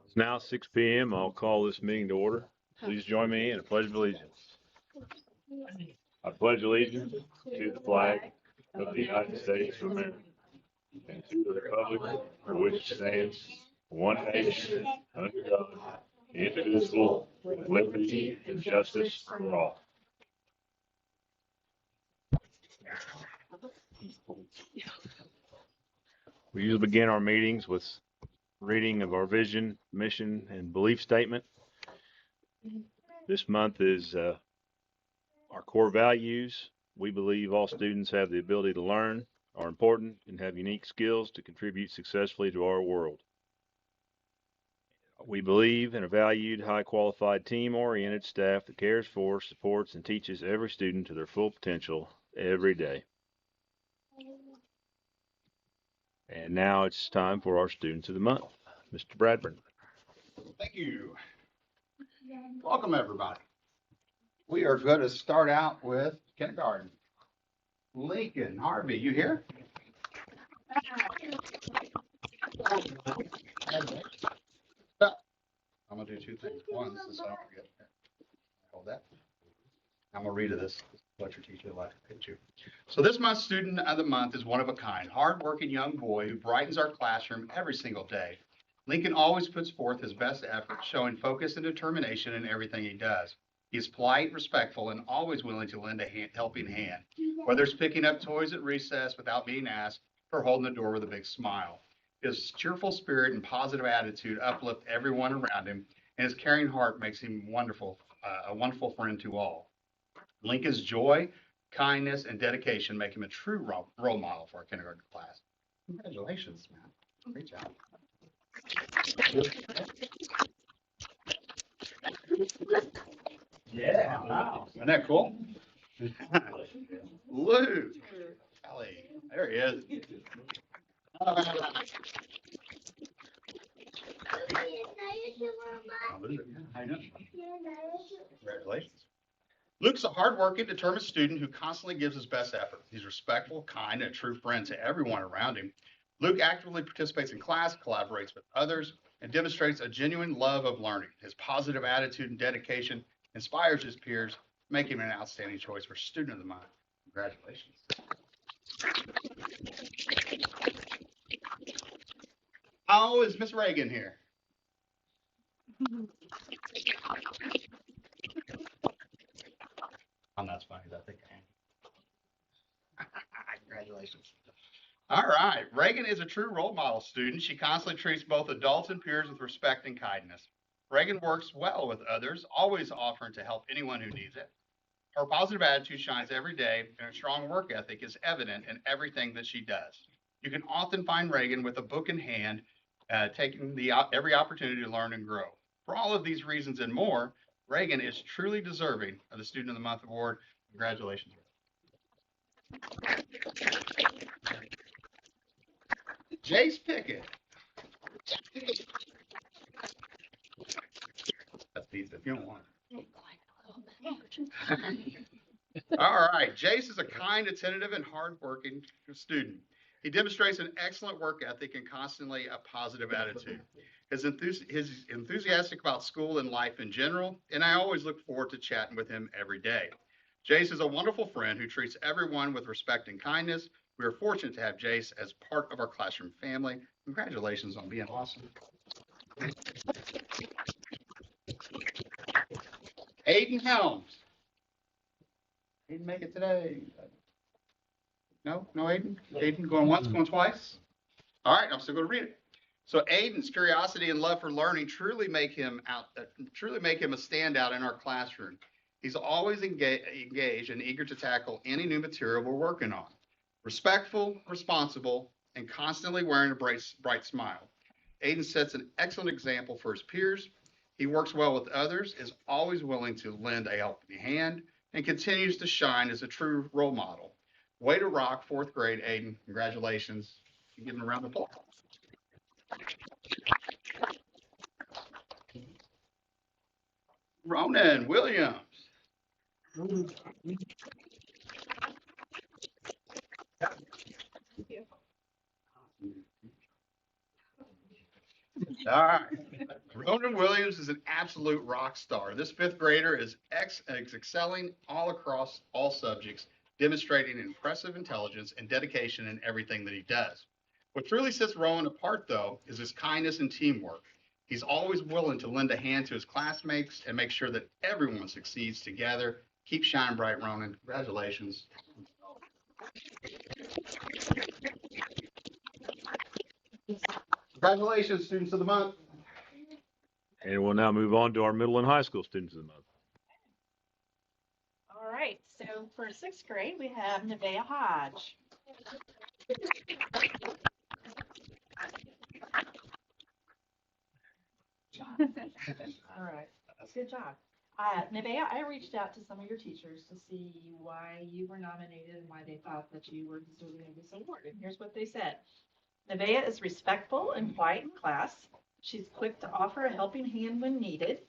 It's now 6 p.m. I'll call this meeting to order. Please join me in a pledge of allegiance. I pledge allegiance to the flag of the United States of America and to the republic for which it stands, one nation, under God, indivisible, with liberty and justice for all. We usually begin our meetings with reading of our vision, mission, and belief statement. This month is our core values. We believe all students have the ability to learn, are important, and have unique skills to contribute successfully to our world. We believe in a valued, high-qualified, team-oriented staff that cares for, supports, and teaches every student to their full potential every day. And now it's time for our Students of the Month. Mr. Bradburn. Thank you. Welcome, everybody. We are going to start out with kindergarten. Lincoln Harvey, you here? I'm going to do two things. One, this is so I don't forget. Hold that. I'm going to read this. What your teacher like to pitch you. So this month's Student of the Month is one of a kind, hardworking young boy who brightens our classroom every single day. Lincoln always puts forth his best effort, showing focus and determination in everything he does. He is polite, respectful, and always willing to lend a helping hand, whether it's picking up toys at recess without being asked or holding the door with a big smile. His cheerful spirit and positive attitude uplift everyone around him, and his caring heart makes him a wonderful friend to all. Lincoln's joy, kindness, and dedication make him a true role model for our kindergarten class. Congratulations, man. Great job. Yeah, wow. Isn't that cool? Luke Kelly, there he is. Congratulations. Luke's a hardworking, determined student who constantly gives his best effort. He's respectful, kind, and a true friend to everyone around him. Luke actively participates in class, collaborates with others, and demonstrates a genuine love of learning. His positive attitude and dedication inspires his peers, making him an outstanding choice for Student of the Month. Congratulations. How is Miss Reagan here? That's funny. I think I am. Congratulations. All right. Reagan is a true role model student. She constantly treats both adults and peers with respect and kindness. Reagan works well with others, always offering to help anyone who needs it. Her positive attitude shines every day, and her strong work ethic is evident in everything that she does. You can often find Reagan with a book in hand, taking every opportunity to learn and grow. For all of these reasons and more, Reagan is truly deserving of the Student of the Month award. Congratulations. Jace Pickett. That's pizza if you don't want it. All right. Jace is a kind, attentive, and hardworking student. He demonstrates an excellent work ethic and constantly a positive attitude. He's enthusiastic about school and life in general, and I always look forward to chatting with him every day. Jace is a wonderful friend who treats everyone with respect and kindness. We are fortunate to have Jace as part of our classroom family. Congratulations on being awesome. Aiden Helms. Aiden make it today? No, Aiden? Aiden going once, going twice? All right, I'm still going to read it. So Aiden's curiosity and love for learning truly make him a standout in our classroom. He's always engaged and eager to tackle any new material we're working on. Respectful, responsible, and constantly wearing a bright smile. Aiden sets an excellent example for his peers. He works well with others, is always willing to lend a helping hand, and continues to shine as a true role model. Way to rock, fourth grade, Aiden. Congratulations. Give him a round of applause. Ronan Williams. All right. Ronan Williams is an absolute rock star. This fifth grader is excelling all across all subjects, demonstrating impressive intelligence and dedication in everything that he does. What truly sets Rowan apart, though, is his kindness and teamwork. He's always willing to lend a hand to his classmates and make sure that everyone succeeds together. Keep shining bright, Ronan. Congratulations. Congratulations, students of the month. And we'll now move on to our middle and high school students of the month. All right, so for sixth grade, we have Nevaeh Hodge. All right, good job. Nevaeh, I reached out to some of your teachers to see why you were nominated and why they thought that you were deserving of this award. And here's what they said. Nevaeh is respectful and quiet in class. She's quick to offer a helping hand when needed.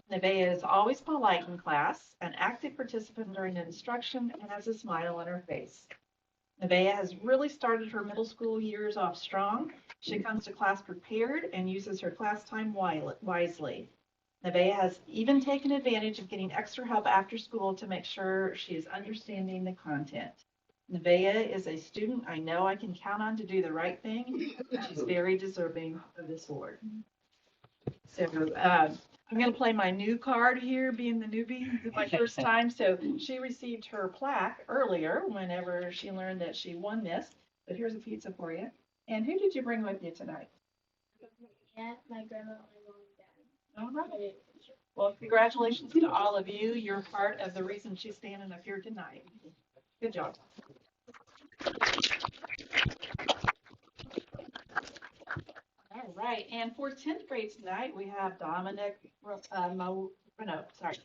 Nevaeh is always polite in class, an active participant during instruction, and has a smile on her face. Nevaeh has really started her middle school years off strong. She comes to class prepared and uses her class time wisely. Nevaeh has even taken advantage of getting extra help after school to make sure she is understanding the content. Nevaeh is a student I know I can count on to do the right thing. She's very deserving of this award. So I'm going to play my new card here, being the newbie, my first time. So she received her plaque earlier whenever she learned that she won this. But here's a pizza for you. And who did you bring with you tonight? Yeah, my grandma, my mom, and dad. All right. Well, congratulations to all of you. You're part of the reason she's standing up here tonight. Good job. All right, and for 10th grade tonight, we have Dominic Renault, sorry.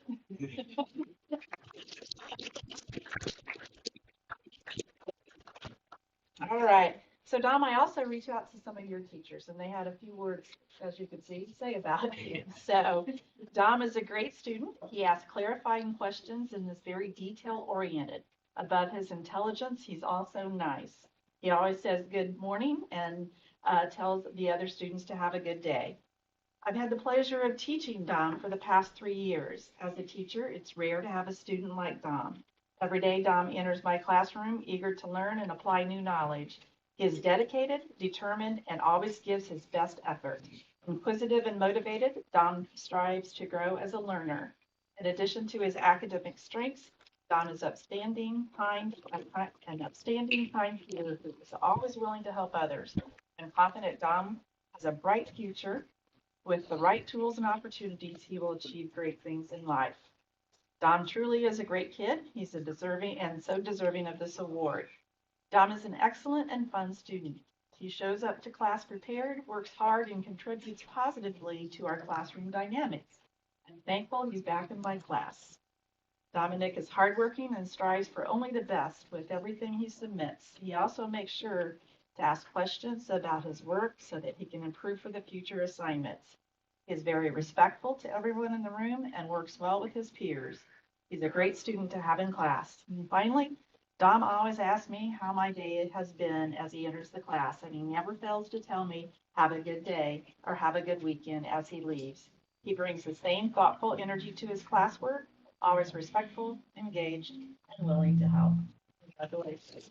All right, so Dom, I also reached out to some of your teachers, and they had a few words, as you can see, to say about it. So Dom is a great student. He asks clarifying questions and is very detail-oriented. Above his intelligence, he's also nice. He always says good morning and tells the other students to have a good day. I've had the pleasure of teaching Dom for the past 3 years. As a teacher, it's rare to have a student like Dom. Every day, Dom enters my classroom eager to learn and apply new knowledge. He is dedicated, determined, and always gives his best effort. Inquisitive and motivated, Dom strives to grow as a learner. In addition to his academic strengths, Dom is upstanding, kind leader who is always willing to help others. I'm confident Dom has a bright future. With the right tools and opportunities, he will achieve great things in life. Dom truly is a great kid. He's so deserving of this award. Dom is an excellent and fun student. He shows up to class prepared, works hard, and contributes positively to our classroom dynamics. I'm thankful he's back in my class. Dominic is hardworking and strives for only the best with everything he submits. He also makes sure to ask questions about his work so that he can improve for the future assignments. He is very respectful to everyone in the room and works well with his peers. He's a great student to have in class. And finally, Dom always asks me how my day has been as he enters the class, and he never fails to tell me, have a good day or have a good weekend as he leaves. He brings the same thoughtful energy to his classwork, always respectful, engaged, and willing to help. Congratulations.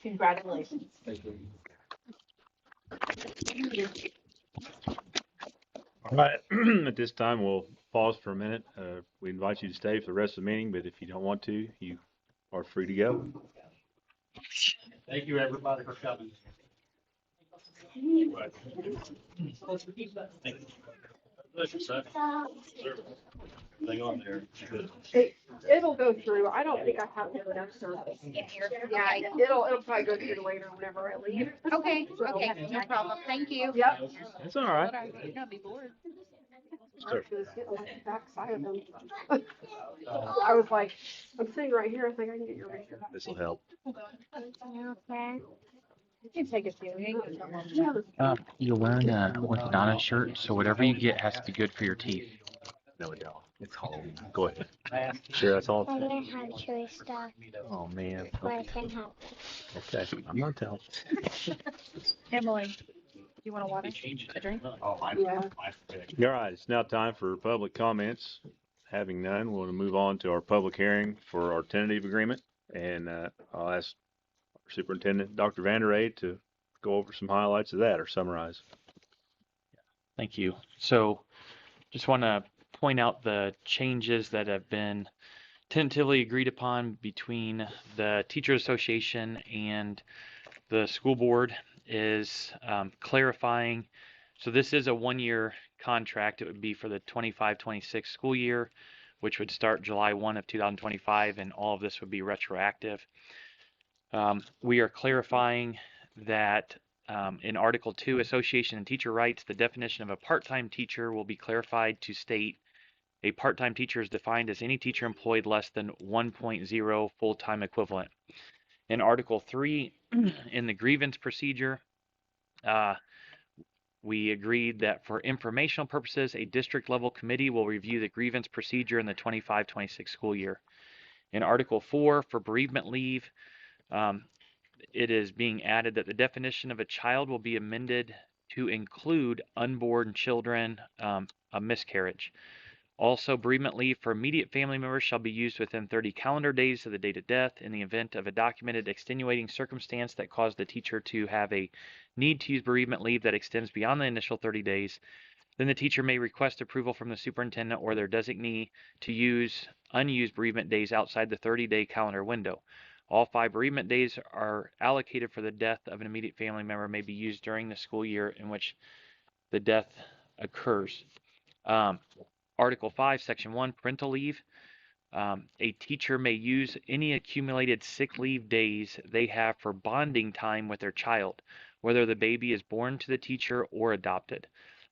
Congratulations. All right, at this time, we'll pause for a minute. We invite you to stay for the rest of the meeting, but if you don't want to, you are free to go. Thank you, everybody, for coming. Bless you, sir. Thing on there. It'll go through. I don't think I have enough service. Yeah, it'll probably go through later whenever I leave. Okay, okay, no problem. Thank you. Yep. That's all right. You're gonna be bored. Sure. Just getting like the backside of them. I was like, I'm sitting right here. I think I can get your picture. This will help. Okay. You can take a few. You're wearing a orthodontist shirt, so whatever you get has to be good for your teeth. No, we don't. It's home. Go ahead. Last. Sure, that's all. I learned how to chew stuff, Oh, man. but I can't help it. Okay, I'm not telling. Emily, do you want a water? A drink? Oh, mine. Yeah. All right, it's now time for public comments. Having none, we'll move on to our public hearing for our tentative agreement. And I'll ask our Superintendent, Dr. Vanderay, to go over some highlights of that or summarize. Thank you. So just want to point out the changes that have been tentatively agreed upon between the Teachers Association and the school board is clarifying. So this is a one-year contract. It would be for the 25-26 school year, which would start July 1 of 2025, and all of this would be retroactive. We are clarifying that in Article 2, Association and Teacher Rights, the definition of a part-time teacher will be clarified to state a part-time teacher is defined as any teacher employed less than 1.0 full-time equivalent. In Article 3, in the grievance procedure, we agreed that for informational purposes, a district-level committee will review the grievance procedure in the 25-26 school year. In Article 4, for bereavement leave, it is being added that the definition of a child will be amended to include unborn children, a miscarriage. Also, bereavement leave for immediate family members shall be used within 30 calendar days of the date of death in the event of a documented extenuating circumstance that caused the teacher to have a need to use bereavement leave that extends beyond the initial 30 days. Then the teacher may request approval from the superintendent or their designee to use unused bereavement days outside the 30-day calendar window. All 5 bereavement days are allocated for the death of an immediate family member may be used during the school year in which the death occurs. Article 5, Section 1, parental leave. A teacher may use any accumulated sick leave days they have for bonding time with their child, whether the baby is born to the teacher or adopted,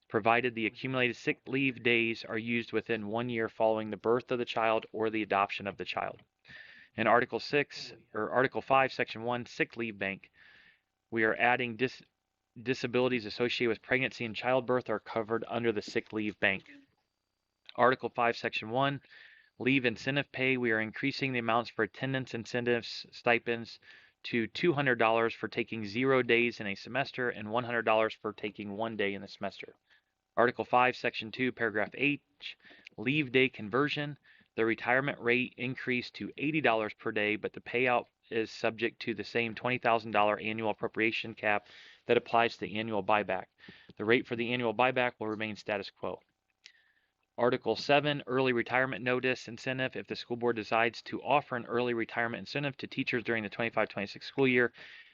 provided the accumulated sick leave days are used within 1 year following the birth of the child or the adoption of the child. In Article 5, Section 1, sick leave bank, we are adding disabilities associated with pregnancy and childbirth are covered under the sick leave bank. Article 5, Section 1, leave incentive pay, we are increasing the amounts for attendance incentives stipends to $200 for taking 0 days in a semester and $100 for taking 1 day in the semester. Article 5, Section 2, Paragraph H, leave day conversion. The retirement rate increased to $80 per day, but the payout is subject to the same $20,000 annual appropriation cap that applies to the annual buyback. The rate for the annual buyback will remain status quo. Article 7, early retirement notice incentive. If the school board decides to offer an early retirement incentive to teachers during the 25-26 school year,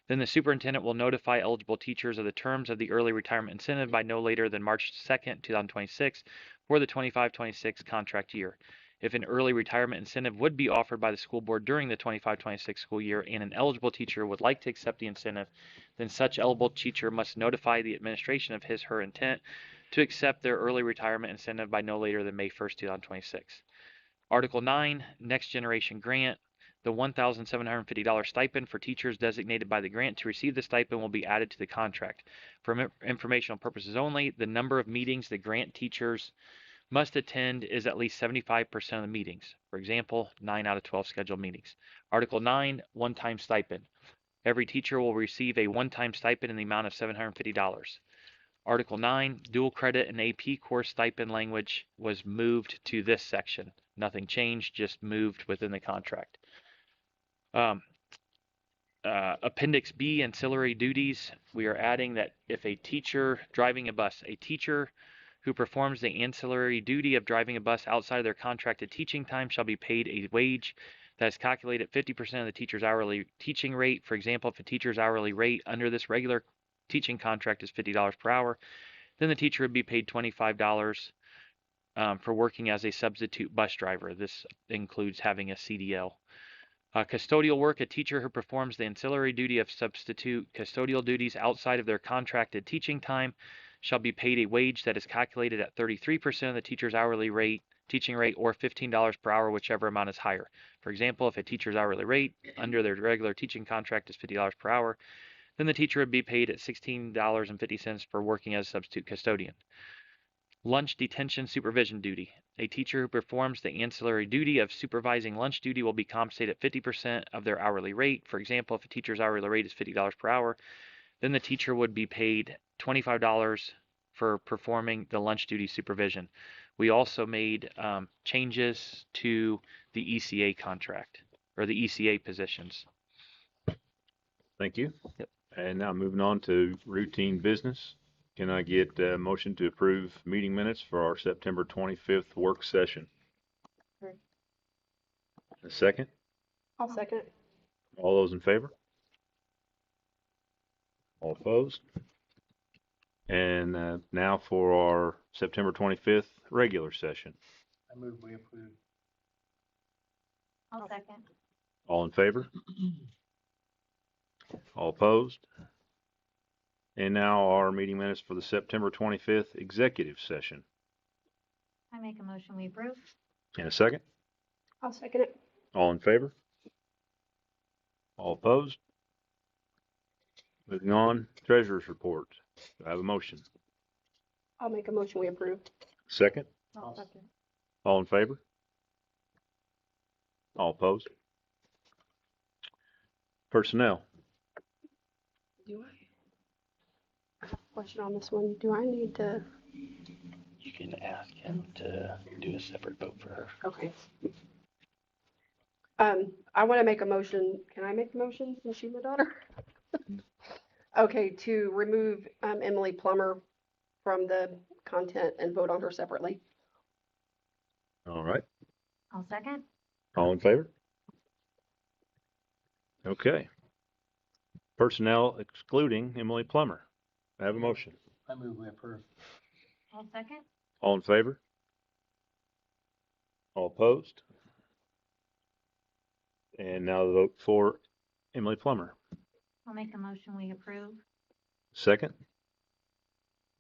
then the superintendent will notify eligible teachers of the terms of the early retirement incentive by no later than March 2nd, 2026 for the 25-26 contract year. If an early retirement incentive would be offered by the school board during the 25-26 school year and an eligible teacher would like to accept the incentive, then such eligible teacher must notify the administration of his or her intent to accept their early retirement incentive by no later than May 1st, 2026. Article 9, Next Generation Grant. The $1,750 stipend for teachers designated by the grant to receive the stipend will be added to the contract. For informational purposes only, the number of meetings the grant teachers must attend is at least 75% of the meetings. For example, 9 out of 12 scheduled meetings. Article 9, one-time stipend. Every teacher will receive a one-time stipend in the amount of $750. Article 9, dual credit and AP course stipend language was moved to this section. Nothing changed, just moved within the contract. Appendix B, ancillary duties. We are adding that if a teacher driving a bus, a teacher who performs the ancillary duty of driving a bus outside of their contracted teaching time shall be paid a wage that is calculated at 50% of the teacher's hourly teaching rate. For example, if a teacher's hourly rate under this regular teaching contract is $50 per hour, then the teacher would be paid $25 for working as a substitute bus driver. This includes having a CDL. Custodial work, a teacher who performs the ancillary duty of substitute custodial duties outside of their contracted teaching time shall be paid a wage that is calculated at 33% of the teacher's hourly rate, teaching rate, or $15 per hour, whichever amount is higher. For example, if a teacher's hourly rate under their regular teaching contract is $50 per hour, then the teacher would be paid at $16.50 for working as a substitute custodian. Lunch detention supervision duty. A teacher who performs the ancillary duty of supervising lunch duty will be compensated at 50% of their hourly rate. For example, if a teacher's hourly rate is $50 per hour, then the teacher would be paid $25 for performing the lunch duty supervision. We also made changes to the ECA contract or the ECA positions. Thank you. Yep. And now moving on to routine business. Can I get a motion to approve meeting minutes for our September 25th work session? Sure. A second? I'll second it. All those in favor? All opposed? And now for our September 25th regular session. I move we approve. I'll second. All in favor? All opposed? And now our meeting minutes for the September 25th executive session. I make a motion we approve. In a second? I'll second it. All in favor? All opposed? Moving on, treasurer's report. Do I have a motion? I'll make a motion we approve. Second? I'll second. All in favor? All opposed? Personnel. Do I have a question on this one? Do I need to? You can ask him to do a separate vote for her. Okay. I want to make a motion. Can I make the motion since she's my daughter? Okay, to remove Emily Plummer from the content and vote on her separately. All right. I'll second. All in favor? Okay. Personnel excluding Emily Plummer. I have a motion. I move we approve. I'll second. All in favor? All opposed? And now the vote for Emily Plummer. I'll make a motion we approve. Second?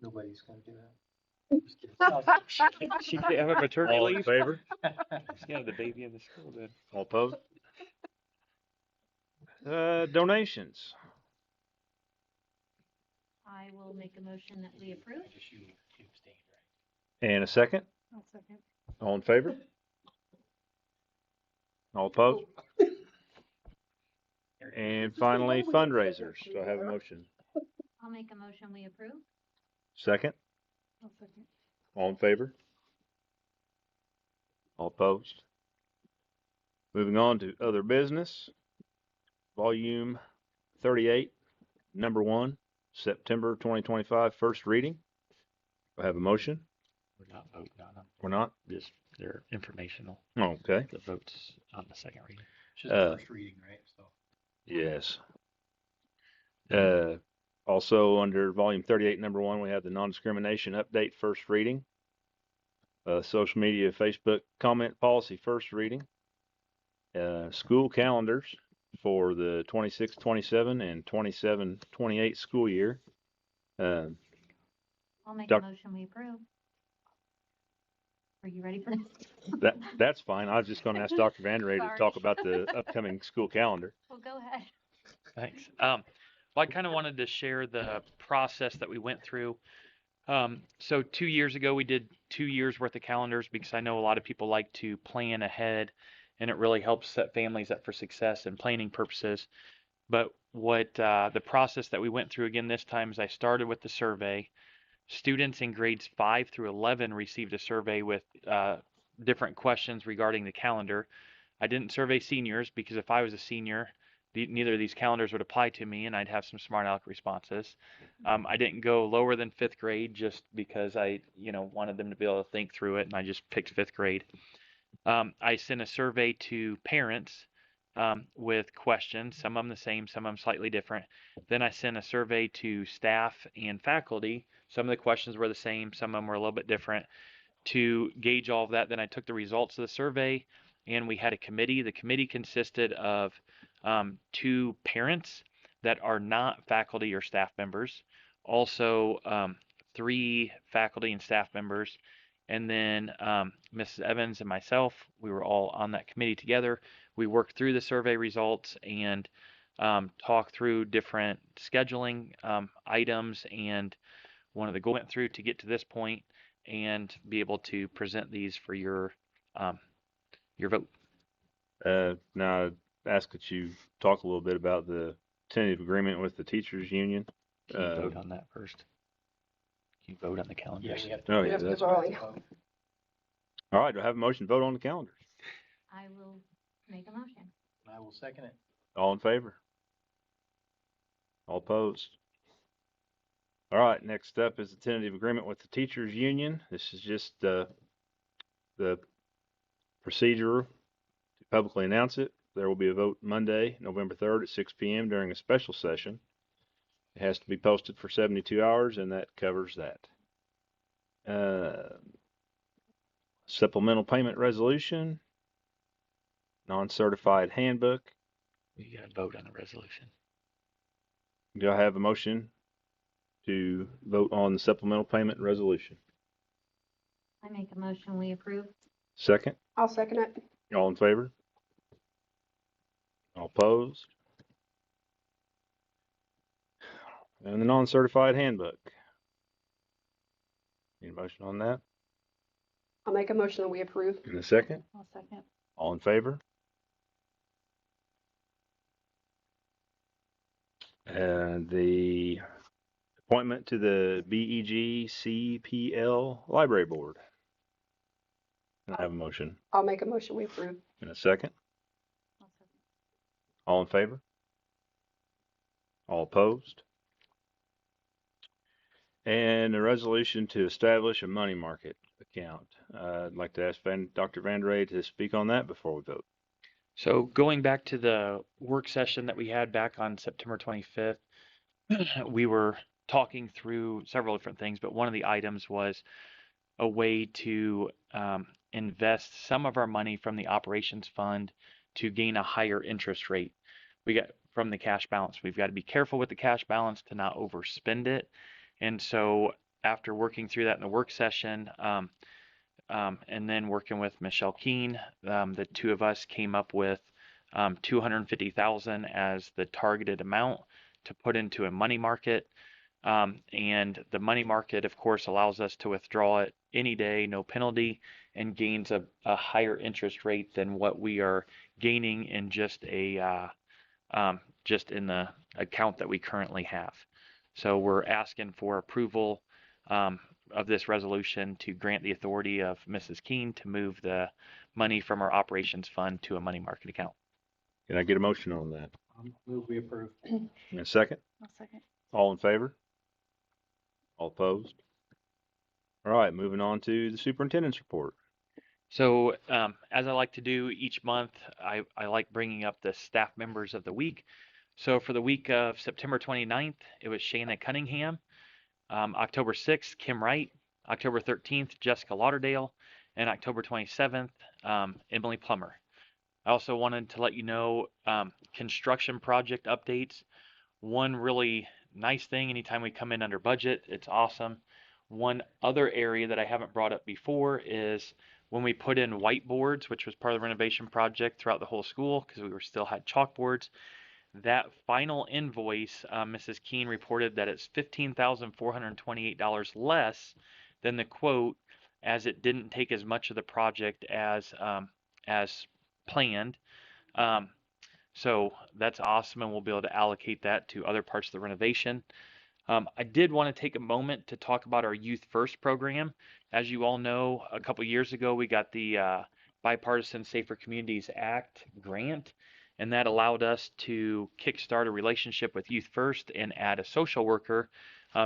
Nobody's gonna do that. Just kidding. She can't have a maternity All in leave. favor? She have the baby in the school then. All opposed? Donations. I will make a motion that we approve. Just you abstained, right? And a second? I'll second. All in favor? All opposed? And finally, fundraisers. Do I have a motion? I'll make a motion we approve. Second? I'll second. All in favor? All opposed? Moving on to other business. Volume 38, number 1, September 2025, first reading. Do I have a motion? We're not voting on them. We're not? Just they're informational. Okay. The votes on the second reading. It's just the first reading, right? So. Yes. Also under volume 38, number 1, we have the non-discrimination update, first reading. Social media, Facebook comment policy, first reading. School calendars for the 26-27 and 27-28 school year. I'll make Doc- a motion we approve. Are you ready for this? That's fine. I was just going to ask Dr. Vanderay to Sorry. talk about the upcoming school calendar. Well, go ahead. Thanks. Well, I kind of wanted to share the process that we went through. So 2 years ago, we did 2 years worth of calendars because I know a lot of people like to plan ahead, and it really helps set families up for success and planning purposes. But what the process that we went through again this time is I started with the survey. Students in grades 5 through 11 received a survey with different questions regarding the calendar. I didn't survey seniors because if I was a senior, neither of these calendars would apply to me and I'd have some smart aleck responses. I didn't go lower than 5th grade just because I wanted them to be able to think through it, and I just picked 5th grade. I sent a survey to parents with questions, some of them the same, some of them slightly different. Then I sent a survey to staff and faculty. Some of the questions were the same, some of them were a little bit different. To gauge all of that, then I took the results of the survey and we had a committee. The committee consisted of 2 parents that are not faculty or staff members, also 3 faculty and staff members, and then Mrs. Evans and myself. We were all on that committee together. We worked through the survey results and talked through different scheduling items and one of the goals went through to get to this point. and be able to present these for your vote. Now I ask that you talk a little bit about the tentative agreement with the teachers union. Can you vote on that first? Can you vote on the Yeah, calendars? we have Oh, We yeah, have to that's, vote. all right, do I have a motion to vote on the calendars? I will make a motion. I will second it. All in favor? All opposed? All right, next up is the tentative agreement with the teachers union. This is just the procedure to publicly announce it. There will be a vote Monday, November 3rd at 6 p.m. during a special session. It has to be posted for 72 hours, and that covers that. Supplemental payment resolution, non-certified handbook. You got to vote on the resolution. Do I have a motion to vote on the supplemental payment resolution? I make a motion, we approve. Second, I'll second it. all in favor? All opposed? And the non-certified handbook. Need a motion on that? I'll make a motion that we approve. In a second, I'll second. all in favor? And the appointment to the BEG CPL Library Board. Can I have a motion I'll make a motion we approve. in a second? I'll second. All in favor? All opposed? And a resolution to establish a money market account. I'd like to ask Dr. Vandray to speak on that before we vote. So going back to the work session that we had back on September 25th, we were talking through several different things, but one of the items was a way to invest some of our money from the operations fund to gain a higher interest rate. We got from the cash balance. We've got to be careful with the cash balance to not overspend it. And so after working through that in the work session, and then working with Michelle Keene, the two of us came up with $250,000 as the targeted amount to put into a money market. And the money market, of course, allows us to withdraw it any day, no penalty, and gains a higher interest rate than what we are gaining in just in the account that we currently have. So we're asking for approval of this resolution to grant the authority of Mrs. Keene to move the money from our operations fund to a money market account. Can I get a motion on that? Move we approve. In a second, I'll second. all in favor? All opposed? All right, moving on to the superintendent's report. So as I like to do each month, I like bringing up the staff members of the week. So for the week of September 29th, it was Shana Cunningham. October 6th, Kim Wright. October 13th, Jessica Lauderdale. And October 27th, Emily Plummer. I also wanted to let you know construction project updates. One really nice thing, anytime we come in under budget, it's awesome. One other area that I haven't brought up before is when we put in whiteboards, which was part of the renovation project throughout the whole school, because we still had chalkboards. That final invoice, Mrs. Keene reported that it's $15,428 less than the quote, as it didn't take as much of the project as planned. So that's awesome, and we'll be able to allocate that to other parts of the renovation. I did want to take a moment to talk about our Youth First program. As you all know, a couple years ago, we got the Bipartisan Safer Communities Act grant, and that allowed us to kickstart a relationship with Youth First and add a social worker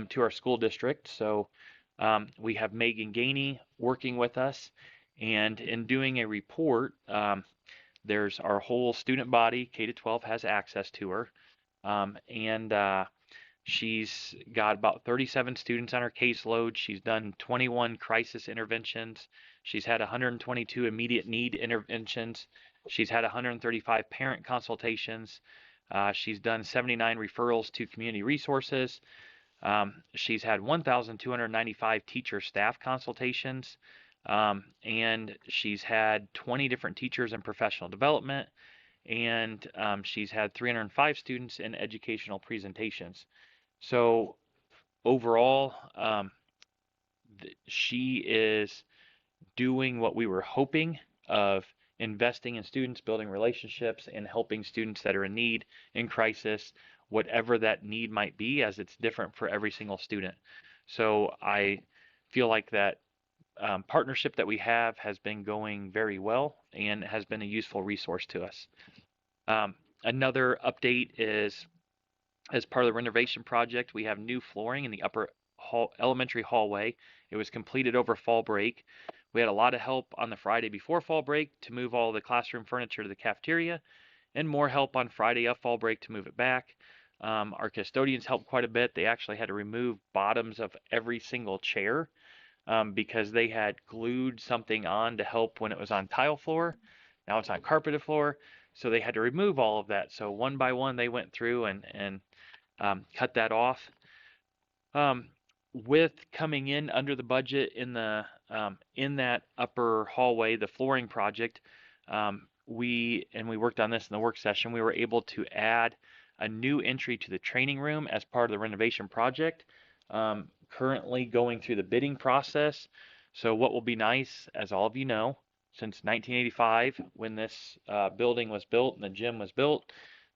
to our school district. So we have Megan Gainey working with us, and in doing a report, there's our whole student body, K-12 has access to her, and she's got about 37 students on her caseload. She's done 21 crisis interventions. She's had 122 immediate need interventions. She's had 135 parent consultations. She's done 79 referrals to community resources. She's had 1,295 teacher staff consultations. And she's had 20 different teachers in professional development. And she's had 305 students in educational presentations. So overall, she is doing what we were hoping of investing in students, building relationships, and helping students that are in need, in crisis, whatever that need might be, as it's different for every single student. So I feel like that partnership that we have has been going very well and has been a useful resource to us. Another update is, as part of the renovation project, we have new flooring in the upper elementary hallway. It was completed over fall break. We had a lot of help on the Friday before fall break to move all the classroom furniture to the cafeteria, and more help on Friday of fall break to move it back. Our custodians helped quite a bit. They actually had to remove bottoms of every single chair because they had glued something on to help when it was on tile floor. Now it's on carpeted floor. So they had to remove all of that. So one by one, they went through and cut that off. With coming in under the budget in the in that upper hallway, the flooring project, we worked on this in the work session. We were able to add a new entry to the training room as part of the renovation project. Currently going through the bidding process. So what will be nice, as all of you know, since 1985, when this building was built and the gym was built,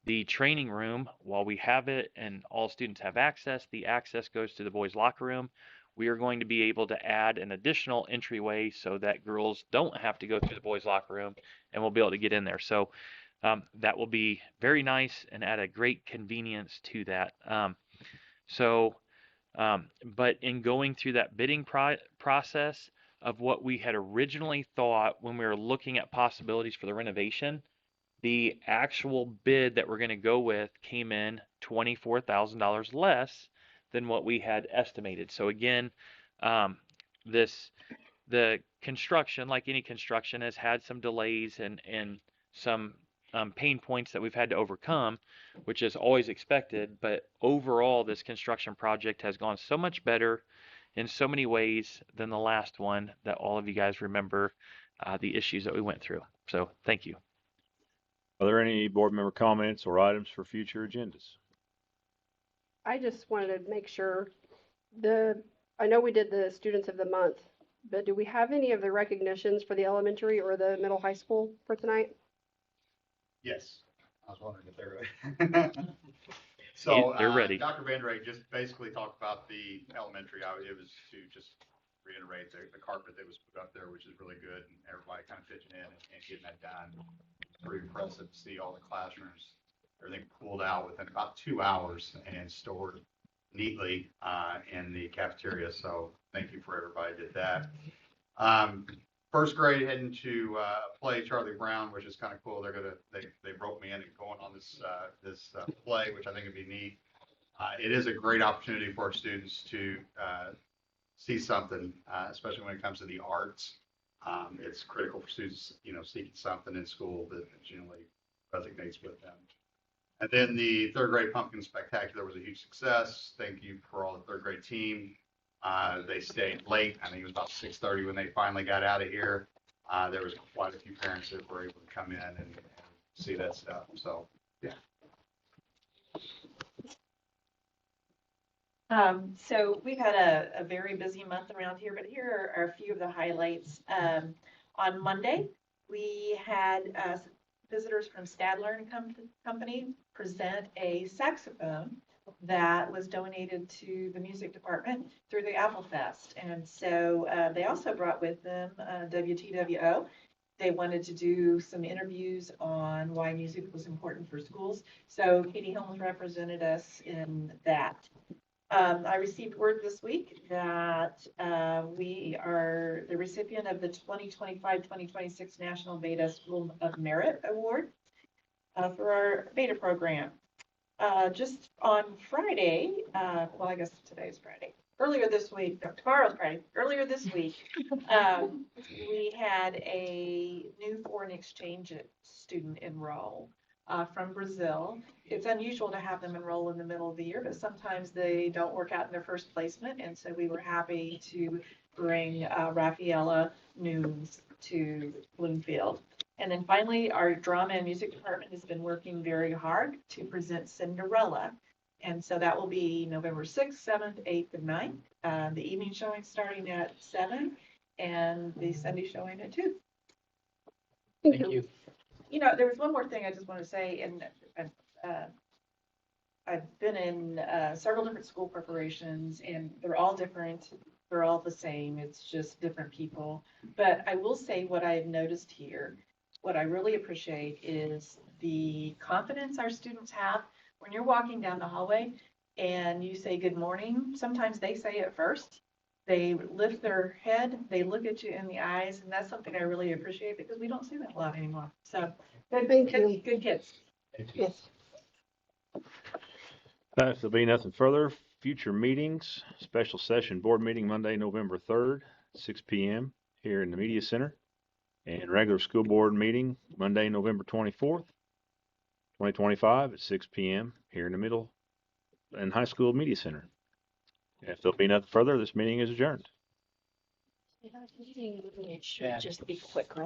the training room, while we have it and all students have access, the access goes to the boys' locker room. We are going to be able to add an additional entryway so that girls don't have to go through the boys' locker room, and we'll be able to get in there. So that will be very nice and add a great convenience to that. But in going through that bidding process of what we had originally thought when we were looking at possibilities for the renovation, the actual bid that we're going to go with came in $24,000 less than what we had estimated. So again, the construction, like any construction, has had some delays and some pain points that we've had to overcome, which is always expected. But overall, this construction project has gone so much better in so many ways than the last one that all of you guys remember the issues that we went through. So thank you. Are there any board member comments or items for future agendas? I just wanted to make sure I know we did the Students of the Month, but do we have any of the recognitions for the elementary or the middle high school for tonight? Yes, I was wondering if they're ready. So, They're ready. Dr. Vandray just basically talked about the elementary. It was to just reiterate the carpet that was put up there, which is really good, and everybody kind of pitching in and getting that done. Pretty impressive to see all the classrooms, everything pulled out within about 2 hours and stored neatly in the cafeteria. So thank you for everybody that did that. First grade heading to play Charlie Brown, which is kind of cool. They broke me in and going on this play, which I think would be neat. It is a great opportunity for our students to see something, especially when it comes to the arts. It's critical for students, seeking something in school that generally resonates with them. And then the third grade pumpkin spectacular was a huge success. Thank you for all the third grade team. They stayed late. I think it was about 6:30 when they finally got out of here. There was quite a few parents that were able to come in and see that stuff. So, yeah. So we've had a very busy month around here, but here are a few of the highlights. On Monday, we had visitors from Stadler and Company present a saxophone that was donated to the music department through the Apple Fest. And so they also brought with them WTWO. They wanted to do some interviews on why music was important for schools. So Katie Holmes represented us in that. I received word this week that we are the recipient of the 2025-2026 National Beta School of Merit Award for our beta program. Just on Friday, well, I guess today's Friday. Earlier this week, no, tomorrow's Friday. Earlier this week, we had a new foreign exchange student enroll from Brazil. It's unusual to have them enroll in the middle of the year, but sometimes they don't work out in their first placement, and so we were happy to bring Rafaela Nunes to Bloomfield. And then finally, our drama and music department has been working very hard to present Cinderella And so that will be November 6th, 7th, 8th, and 9th. The evening showing starting at 7 and the Sunday showing at 2. Thank you. You know, there was one more thing I just want to say, and I've been in several different school preparations, and they're all different. They're all the same. It's just different people. But I will say what I've noticed here, what I really appreciate is the confidence our students have when you're walking down the hallway and you say good morning. Sometimes they say it first. They lift their head, they look at you in the eyes, and that's something I really appreciate because we don't see that a lot anymore. So good, Thank good, you. good kids. Yes. If there'll be nothing further, future meetings, special session board meeting Monday, November 3rd, 6 p.m. here in the Media Center. And regular school board meeting Monday, November 24th, 2025 at 6 p.m. here in the Middle and High School Media Center. If there'll be nothing further, this meeting is adjourned. It should just be quick, right?